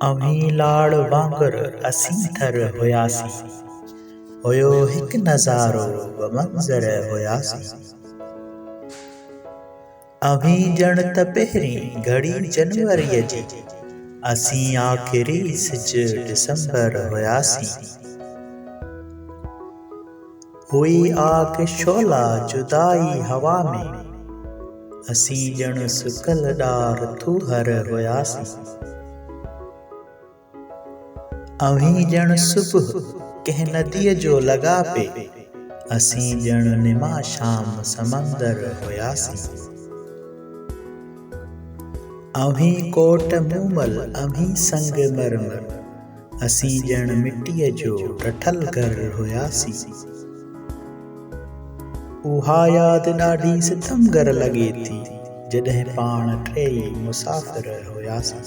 अव्हीं लाड़ वांगुर असीं थर हुयासीं, हुयो हिकु नज़ारो व मंज़र हुयासीं। अव्हीं ॼण त पहिरीं घड़ी जनवरीअ जी, असीं आख़िरी सिज डिसंबर हुयासीं। हुई आग शोला जुदाई हवा में, असीं ॼण सुकल ॾार थूहर हुयासीं। अव्हीं ॼण सुबुह कंहिं नदीअ जो लॻापे, असीं ॼण निमाशाम समंदर हुयासीं। अव्हीं कोट मूमल अव्हीं संगमरमर, असीं ॼण मिटीअ जो टठल घर हुयासीं। उहा यादि ॾाढी सितमगर लॻे थी, जॾहिं पाण टेई मुसाफ़िर हुयासीं।